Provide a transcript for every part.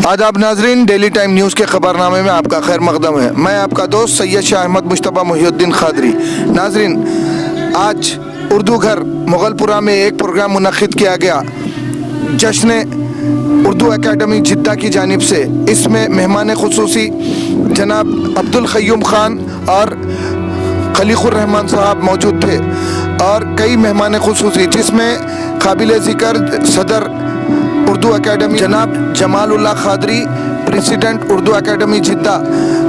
आदाब नाजरीन, daily time news के खबरनामे में आपका खैर मकदम है। मैं आपका दोस्त सैयद शाह अहमद मुश्तबा मुहिउद्दीन खादरी। नाजरीन, आज उर्दू घर मुगलपुरा में एक प्रोग्राम मुनक्किद किया गया जश्न उर्दू एकेडमी जिद्दा की जानिब से। इसमें मेहमान खुसूसी जनाब अब्दुल क़य्यूम ख़ान और खलीक़ुर रहमान साहब मौजूद थे और कई मेहमान खुसूसी, जिसमें काबिल ज़िक्र सदर उर्दू एकेडमी जनाब जमालुल्लाह खादरी, प्रेसिडेंट उर्दू एकेडमी जिद्दा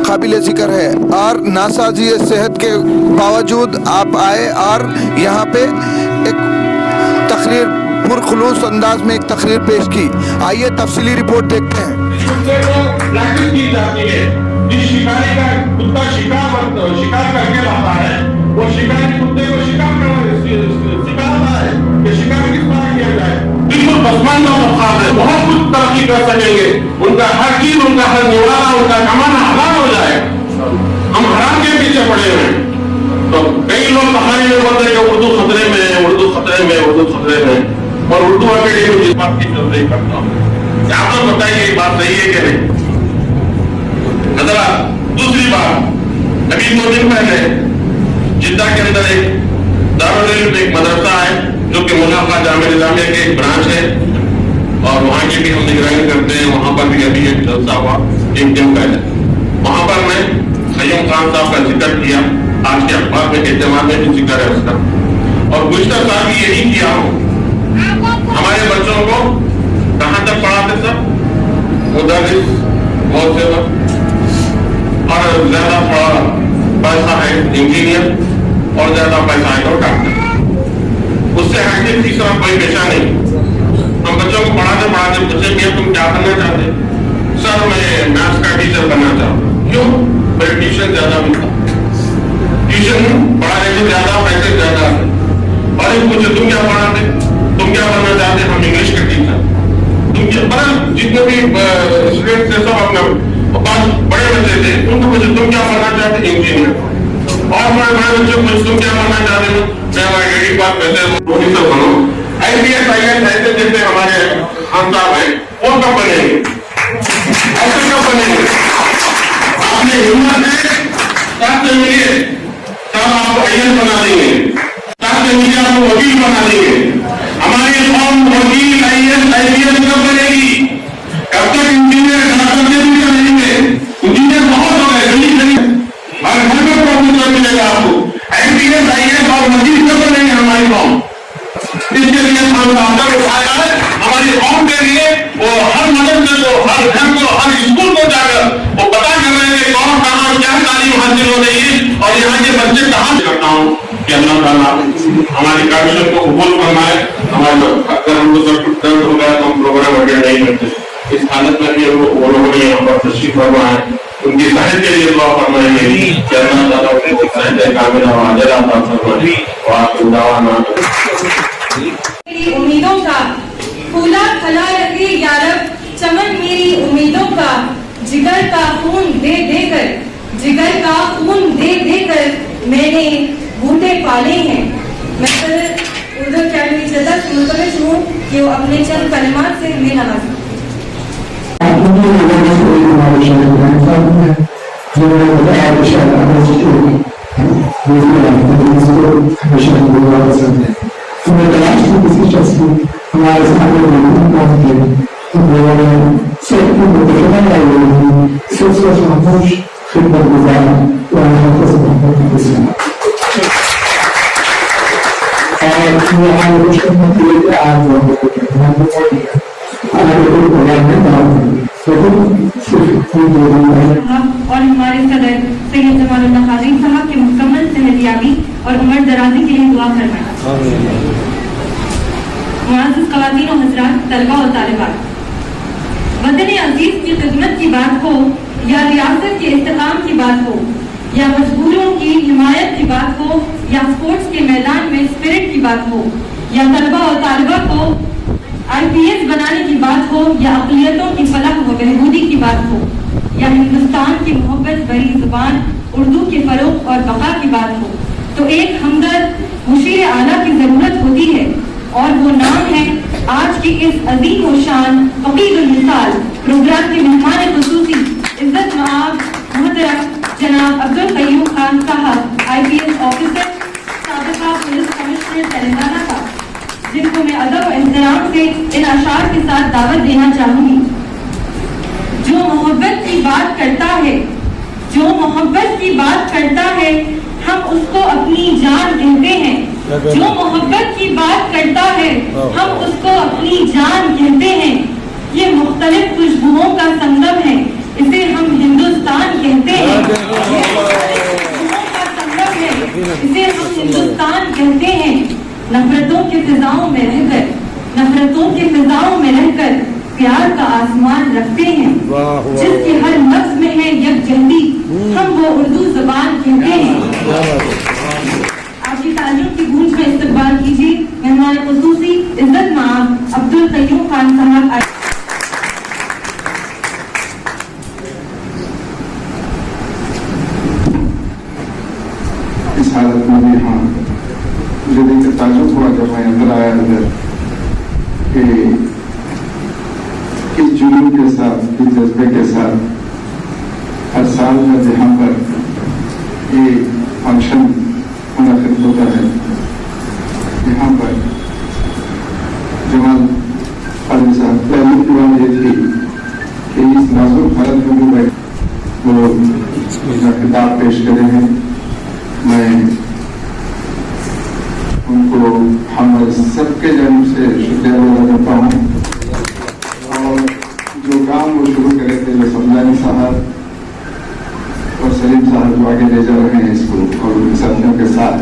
काबिल ज़िक्र है। और नासाजी सेहत के बावजूद आप आए और यहाँ पे एक तकरीर पुरखुलूस अंदाज में एक तकरीर पेश की। आइए तफसीली रिपोर्ट देखते हैं। जिस शिकारी का कुत्ता शिकार करके लाता है, वो शिकारी कुत्ते को सिखाता है कि शिकार किस तरह किया जाए। बिल्कुल पसमानदा मुकाम है, बहुत कुछ तरक्की कर सकेंगे। उनका हर चीज, उनका हर निवाला, उनका कमाना हलाल हो जाए। हम हराम के पीछे पड़े हुए। तो कई लोग कहानी में बोलते हैं कि उर्दू खतरे में है, उर्दू खतरे में, उर्दू खतरे में। और उर्दू अकेडमी जिस बात की चल रही करता हूँ, आप तो बताइए ये बात सही है कि नहीं। दूसरी बात, अभी 2 दिन पहले जिद्दा के अंदर एक दारुल इल्म एक मदरसा है जो कि मुनाफा जामिया निज़ामिया के एक ब्रांच है और वहाँ की भी हम निगरानी करते हैं। वहाँ पर भी अभी एक जलसा हुआ 1 दिन पहले। वहाँ पर मैं क़य्यूम ख़ान साहब का जिक्र किया, आज के अखबार में इज्तिमा में भी जिक्र है उसका। और गुज़िश्ता साल भी यही किया हूँ। हमारे बच्चों को कहाँ तक पढ़ाते सब, मुदर्रिस, मौसेवा और ज्यादा थोड़ा पैसा है इंजीनियर और ज्यादा पैसा है तो डॉक्टर। उससे हटके तीसरा कोई पेशा नहीं। हम बच्चों को पढ़ाते पूछे कि तुम क्या बनना चाहते? सर मैं मैथ्स का टीचर बनना चाहता। क्यों? मेरे ट्यूशन ज्यादा मिलता, ट्यूशन पढ़ाने से ज्यादा पैसे ज्यादा है। और एक पूछे तुम क्या पढ़ाते, तुम क्या बनना चाहते? हम इंग्लिश का टीचर। तुम क्या बड़ा जितने भी स्टूडेंट थे सब अपना बड़े बच्चे थे, उनको पूछे तुम क्या बनना चाहते? इंजीनियर। और बड़े बच्चे पूछे तुम क्या बनना चाहते हो? मैं बात वैसे ऑफिसर बनो, IPS IAS ऐसे जैसे हमारे खान साहब हैं, वो कब बनेंगे? ऐसे कब बनेंगे? आपने हिम्मत है, साथ में मिलिए, तब आपको IAS बना देंगे, साथ में मिलिए आपको वकील बना देंगे। हमारी कौम वकील IAS कब बनेगी? कब तक इंजीनियर इंजीनियर बहुत हो गए, हर घर में प्रोफेसर मिलेगा आपको। IPS IAS और वकील सब बनेंगे हमारी कौम। इसके लिए उठाया है हमारी कौम के लिए। वो हर मदरसे को, हर घर को, हर स्कूल को जाकर वो पता कर रहे हैं कि कौन कहाँ क्या तालीम हासिल हो रही है और यहाँ के बच्चे कहाँ से। करता हूँ कि अल्लाह ताला हमारी काविशों को कबूल फरमाए। हमारे अगर हमको सब दर्द हो गया तो हम प्रोग्राम अटेंड नहीं करते। इस हालत में भी वो लोगों ने यहाँ पर तशरीफ फरमाए, उनकी सेहत के लिए दुआ फरमाएंगे कि अल्लाह ताला उनको सेहत कामिला व अजर अता फरमाए। और आपको दवाना मेरी उम्मीदों का फूला फला रखे या रब, चमन मेरी उम्मीदों का, जिगर का खून दे देकर, जिगर का खून दे देकर मैंने बूटे पाले हैं। मैं उर्दू अकेडमी जिद्दा से मुतवज्जिह हूँ कि वो अपने चंद कलमात से हमें नवाजें। हमारे सामने और हमारे सदर सैयद जमालुल्लाह खादरी साहब के मुकम्मल सेहतयाबी और उम्र दराजी के लिए दुआ फरमाएं। मुअज़्ज़िज़ ख़वातीन और हज़रात, तलबा और तालिबात, वतन अज़ीज़ की खिदमत की बात हो या रियासत के इस्तेकाम की बात हो या मजबूरों की हिमायत की बात हो या स्पोर्ट्स के मैदान में स्पिरिट की बात हो या तलबा और तालिबा को IPS बनाने की बात हो या अक़लियतों की फलाह व बहबूदी की बात हो या हिंदुस्तान की मोहब्बत भरी जुबान उर्दू के फरोग और बका की बात हो, तो एक हमदर्द मुशीर आला की जरूरत होती है और वो नाम है आज की इस अजीम व शान फकीर मिसाल प्रोग्राम के इन अशार के साथ दावत देना चाहूंगी। जो मोहब्बत की बात करता है, जो मोहब्बत की बात करता है, हम उसको अपनी जान कहते हैं। जो मोहब्बत की बात करता है, हम उसको अपनी जान कहते हैं। ये मुख्तलिफ खुशबुओं का संगम है, इसे हम हिंदुस्तान कहते हैं। ये मुख्तलिफ खुशबुओं का संगम है, इसे हम हिंदुस्तान कहते हैं। नफरतों की फिजाओं में रहकर, नफरतों की फिजाओं में रहकर प्यार का आसमान रखते हैं। जिसके हर लफ्ज में है यकजहती, हम वो उर्दू जबान कहते हैं। आपकी तालियों की गूंज में इस्तकबाल कीजिए मेहमान खुसूसी इज्जत माब अब्दुल कयूम खान साहब। इस हालत में भी हाँ मुझे देखकर ताजुब हुआ जब मैं अंदर आया इधर कि किस जुनून के साथ, किस जज्बे के साथ हर साल जब यहाँ पर ये फंक्शन मुनक़िद होता है, यहाँ पर जमाल कादरी साहब पहली की बात ये थी कि इस नाजुक हालत में भी वो अपना खिताब पेश करे हैं। मैं उनको हम सबके जन्म से शुक्रिया अदा करता हूँ। और जो काम वो शुरू करे थे, जो समझानी साहब और सलीम साहब जो आगे ले जा रहे हैं इसको और उनके साथियों के साथ,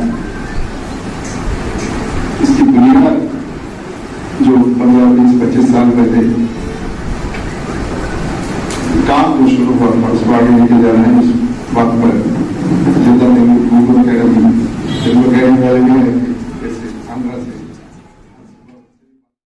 इसकी बुनियाद जो 15-20-25 साल पहले काम जो शुरू हुआ था उसको आगे लेके जा रहे हैं। उस वक्त पर